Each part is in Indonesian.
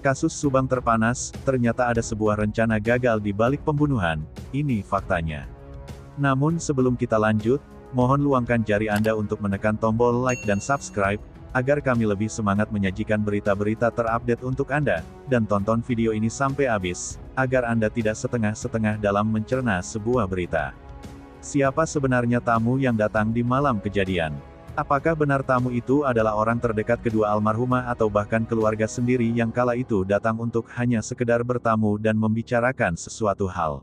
Kasus Subang terpanas, ternyata ada sebuah rencana gagal di balik pembunuhan, ini faktanya. Namun sebelum kita lanjut, mohon luangkan jari Anda untuk menekan tombol like dan subscribe, agar kami lebih semangat menyajikan berita-berita terupdate untuk Anda, dan tonton video ini sampai habis, agar Anda tidak setengah-setengah dalam mencerna sebuah berita. Siapa sebenarnya tamu yang datang di malam kejadian? Apakah benar tamu itu adalah orang terdekat kedua almarhumah atau bahkan keluarga sendiri yang kala itu datang untuk hanya sekedar bertamu dan membicarakan sesuatu hal?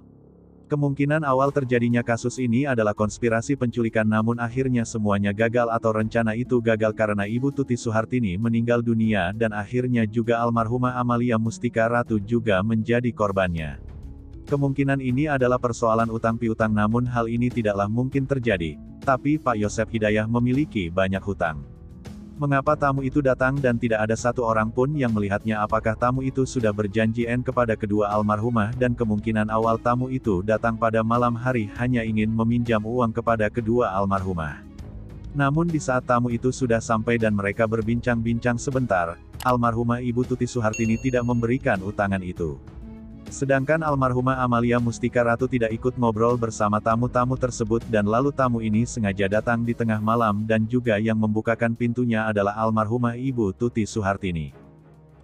Kemungkinan awal terjadinya kasus ini adalah konspirasi penculikan, namun akhirnya semuanya gagal atau rencana itu gagal karena Ibu Tuti Suhartini meninggal dunia dan akhirnya juga almarhumah Amalia Mustika Ratu juga menjadi korbannya. Kemungkinan ini adalah persoalan utang piutang, namun hal ini tidaklah mungkin terjadi, tapi Pak Yosef Hidayah memiliki banyak hutang. Mengapa tamu itu datang dan tidak ada satu orang pun yang melihatnya? Apakah tamu itu sudah berjanji kepada kedua almarhumah, dan kemungkinan awal tamu itu datang pada malam hari hanya ingin meminjam uang kepada kedua almarhumah. Namun di saat tamu itu sudah sampai dan mereka berbincang-bincang sebentar, almarhumah Ibu Tuti Suhartini tidak memberikan utangan itu. Sedangkan almarhumah Amalia Mustika Ratu tidak ikut ngobrol bersama tamu-tamu tersebut, dan lalu tamu ini sengaja datang di tengah malam dan juga yang membukakan pintunya adalah almarhumah Ibu Tuti Suhartini.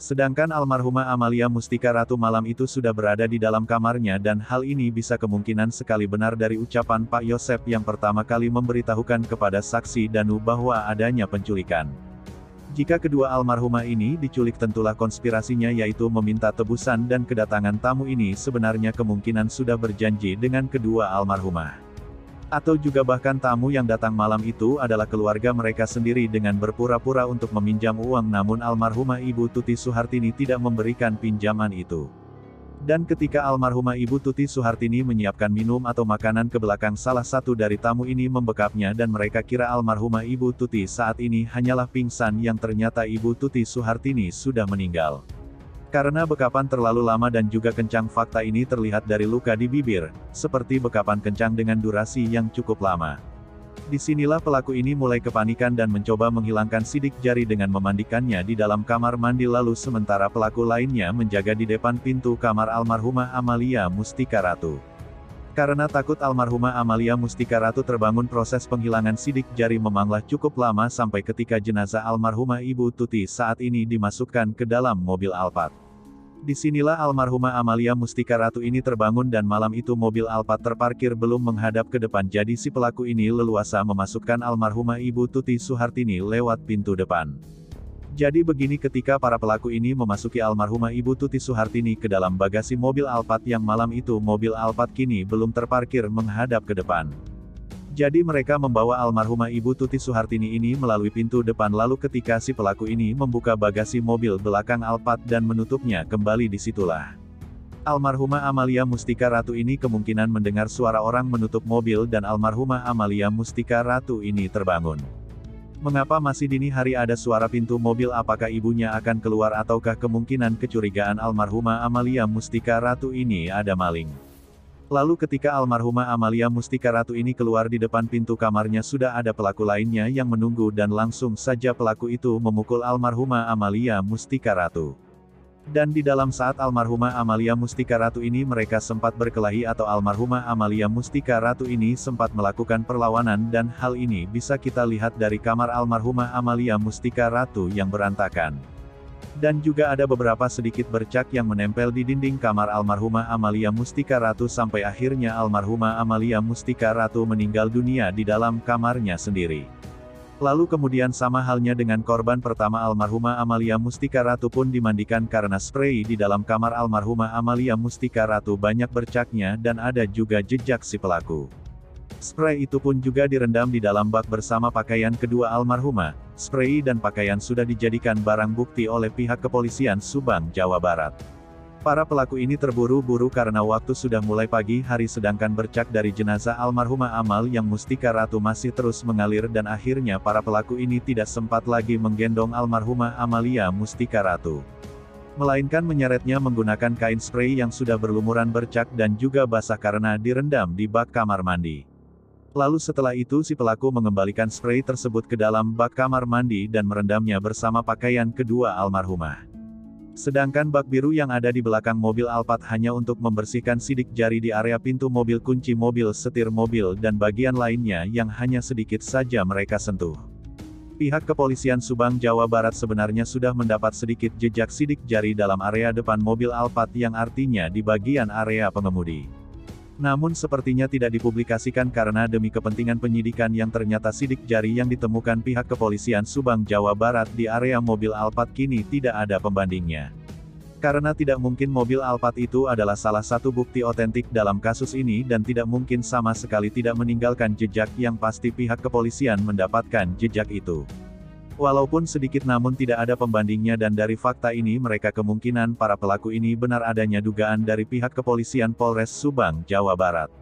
Sedangkan almarhumah Amalia Mustika Ratu malam itu sudah berada di dalam kamarnya, dan hal ini bisa kemungkinan sekali benar dari ucapan Pak Yosef yang pertama kali memberitahukan kepada saksi Danu bahwa adanya penculikan. Jika kedua almarhumah ini diculik, tentulah konspirasinya yaitu meminta tebusan, dan kedatangan tamu ini sebenarnya kemungkinan sudah berjanji dengan kedua almarhumah. Atau juga bahkan tamu yang datang malam itu adalah keluarga mereka sendiri dengan berpura-pura untuk meminjam uang, namun almarhumah Ibu Tuti Suhartini tidak memberikan pinjaman itu. Dan ketika almarhumah Ibu Tuti Suhartini menyiapkan minum atau makanan ke belakang, salah satu dari tamu ini membekapnya dan mereka kira almarhumah Ibu Tuti saat ini hanyalah pingsan, yang ternyata Ibu Tuti Suhartini sudah meninggal. Karena bekapan terlalu lama dan juga kencang, fakta ini terlihat dari luka di bibir, seperti bekapan kencang dengan durasi yang cukup lama. Disinilah pelaku ini mulai kepanikan dan mencoba menghilangkan sidik jari dengan memandikannya di dalam kamar mandi, lalu sementara pelaku lainnya menjaga di depan pintu kamar almarhumah Amalia Mustika Ratu. Karena takut almarhumah Amalia Mustika Ratu terbangun, proses penghilangan sidik jari memanglah cukup lama sampai ketika jenazah almarhumah Ibu Tuti saat ini dimasukkan ke dalam mobil Alphard. Disinilah almarhumah Amalia Mustika Ratu ini terbangun, dan malam itu mobil Alphard terparkir belum menghadap ke depan, jadi si pelaku ini leluasa memasukkan almarhumah Ibu Tuti Suhartini lewat pintu depan. Jadi begini, ketika para pelaku ini memasuki almarhumah Ibu Tuti Suhartini ke dalam bagasi mobil Alphard, yang malam itu mobil Alphard kini belum terparkir menghadap ke depan. Jadi mereka membawa almarhumah Ibu Tuti Suhartini ini melalui pintu depan, lalu ketika si pelaku ini membuka bagasi mobil belakang Alphard dan menutupnya kembali, disitulah almarhumah Amalia Mustika Ratu ini kemungkinan mendengar suara orang menutup mobil, dan almarhumah Amalia Mustika Ratu ini terbangun. Mengapa masih dini hari ada suara pintu mobil? Apakah ibunya akan keluar, ataukah kemungkinan kecurigaan almarhumah Amalia Mustika Ratu ini ada maling? Lalu ketika almarhumah Amalia Mustika Ratu ini keluar, di depan pintu kamarnya sudah ada pelaku lainnya yang menunggu, dan langsung saja pelaku itu memukul almarhumah Amalia Mustika Ratu. Dan di dalam saat almarhumah Amalia Mustika Ratu ini mereka sempat berkelahi, atau almarhumah Amalia Mustika Ratu ini sempat melakukan perlawanan, dan hal ini bisa kita lihat dari kamar almarhumah Amalia Mustika Ratu yang berantakan. Dan juga ada beberapa sedikit bercak yang menempel di dinding kamar almarhumah Amalia Mustika Ratu, sampai akhirnya almarhumah Amalia Mustika Ratu meninggal dunia di dalam kamarnya sendiri. Lalu kemudian sama halnya dengan korban pertama, almarhumah Amalia Mustika Ratu pun dimandikan karena spray di dalam kamar almarhumah Amalia Mustika Ratu banyak bercaknya, dan ada juga jejak si pelaku. Spray itu pun juga direndam di dalam bak bersama pakaian kedua almarhumah. Spray dan pakaian sudah dijadikan barang bukti oleh pihak kepolisian Subang, Jawa Barat. Para pelaku ini terburu-buru karena waktu sudah mulai pagi hari, sedangkan bercak dari jenazah almarhumah Amalia Mustika Ratu masih terus mengalir, dan akhirnya para pelaku ini tidak sempat lagi menggendong almarhumah Amalia Mustika Ratu, melainkan menyeretnya menggunakan kain spray yang sudah berlumuran bercak dan juga basah karena direndam di bak kamar mandi. Lalu setelah itu si pelaku mengembalikan spray tersebut ke dalam bak kamar mandi dan merendamnya bersama pakaian kedua almarhumah. Sedangkan bak biru yang ada di belakang mobil Alphard hanya untuk membersihkan sidik jari di area pintu mobil, kunci mobil, setir mobil, dan bagian lainnya yang hanya sedikit saja mereka sentuh. Pihak kepolisian Subang, Jawa Barat sebenarnya sudah mendapat sedikit jejak sidik jari dalam area depan mobil Alphard yang artinya di bagian area pengemudi. Namun sepertinya tidak dipublikasikan karena demi kepentingan penyidikan yang ternyata sidik jari yang ditemukan pihak kepolisian Subang, Jawa Barat di area mobil Alphard kini tidak ada pembandingnya. Karena tidak mungkin mobil Alphard itu adalah salah satu bukti otentik dalam kasus ini dan tidak mungkin sama sekali tidak meninggalkan jejak yang pasti pihak kepolisian mendapatkan jejak itu. Walaupun sedikit namun tidak ada pembandingnya dan dari fakta ini mereka kemungkinan para pelaku ini benar adanya dugaan dari pihak kepolisian Polres Subang, Jawa Barat.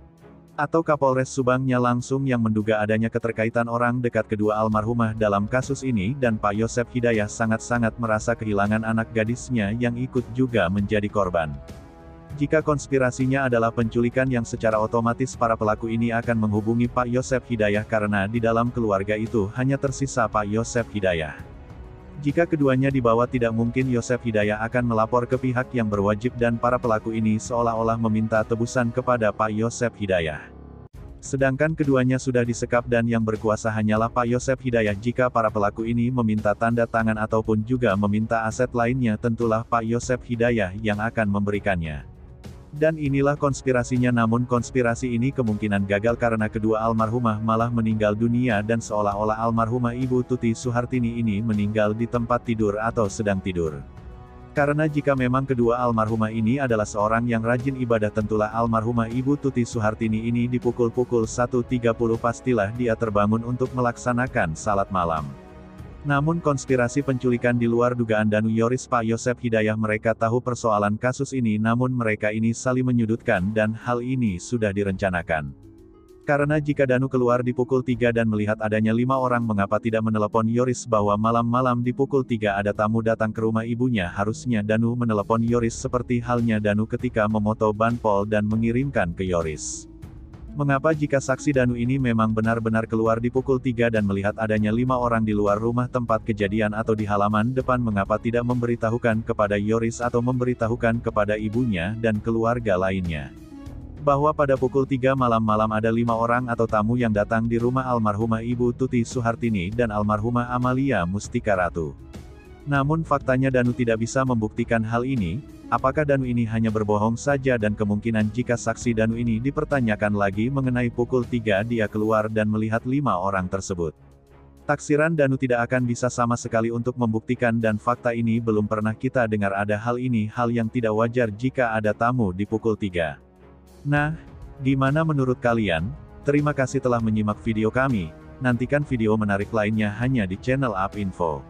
Atau Kapolres Subangnya langsung yang menduga adanya keterkaitan orang dekat kedua almarhumah dalam kasus ini dan Pak Yosef Hidayah sangat-sangat merasa kehilangan anak gadisnya yang ikut juga menjadi korban. Jika konspirasinya adalah penculikan yang secara otomatis para pelaku ini akan menghubungi Pak Yosef Hidayah karena di dalam keluarga itu hanya tersisa Pak Yosef Hidayah. Jika keduanya dibawa tidak mungkin Yosef Hidayah akan melapor ke pihak yang berwajib dan para pelaku ini seolah-olah meminta tebusan kepada Pak Yosef Hidayah. Sedangkan keduanya sudah disekap dan yang berkuasa hanyalah Pak Yosef Hidayah. Jika para pelaku ini meminta tanda tangan ataupun juga meminta aset lainnya tentulah Pak Yosef Hidayah yang akan memberikannya. Dan inilah konspirasinya, namun konspirasi ini kemungkinan gagal karena kedua almarhumah malah meninggal dunia dan seolah-olah almarhumah Ibu Tuti Suhartini ini meninggal di tempat tidur atau sedang tidur. Karena jika memang kedua almarhumah ini adalah seorang yang rajin ibadah tentulah almarhumah Ibu Tuti Suhartini ini di pukul 1.30 pastilah dia terbangun untuk melaksanakan salat malam. Namun konspirasi penculikan di luar dugaan Danu Yoris Pak Yosef Hidayah mereka tahu persoalan kasus ini namun mereka ini saling menyudutkan dan hal ini sudah direncanakan. Karena jika Danu keluar di pukul 3 dan melihat adanya 5 orang mengapa tidak menelepon Yoris bahwa malam-malam di pukul 3 ada tamu datang ke rumah ibunya, harusnya Danu menelepon Yoris seperti halnya Danu ketika memoto banpol dan mengirimkan ke Yoris. Mengapa jika saksi Danu ini memang benar-benar keluar di pukul 3 dan melihat adanya 5 orang di luar rumah tempat kejadian atau di halaman depan mengapa tidak memberitahukan kepada Yoris atau memberitahukan kepada ibunya dan keluarga lainnya? Bahwa pada pukul 3 malam-malam ada 5 orang atau tamu yang datang di rumah almarhumah Ibu Tuti Suhartini dan almarhumah Amalia Mustika Ratu. Namun faktanya Danu tidak bisa membuktikan hal ini. Apakah Danu ini hanya berbohong saja dan kemungkinan jika saksi Danu ini dipertanyakan lagi mengenai pukul 3 dia keluar dan melihat 5 orang tersebut. Taksiran Danu tidak akan bisa sama sekali untuk membuktikan dan fakta ini belum pernah kita dengar ada hal ini, hal yang tidak wajar jika ada tamu di pukul 3. Nah, gimana menurut kalian? Terima kasih telah menyimak video kami, nantikan video menarik lainnya hanya di channel Up Info.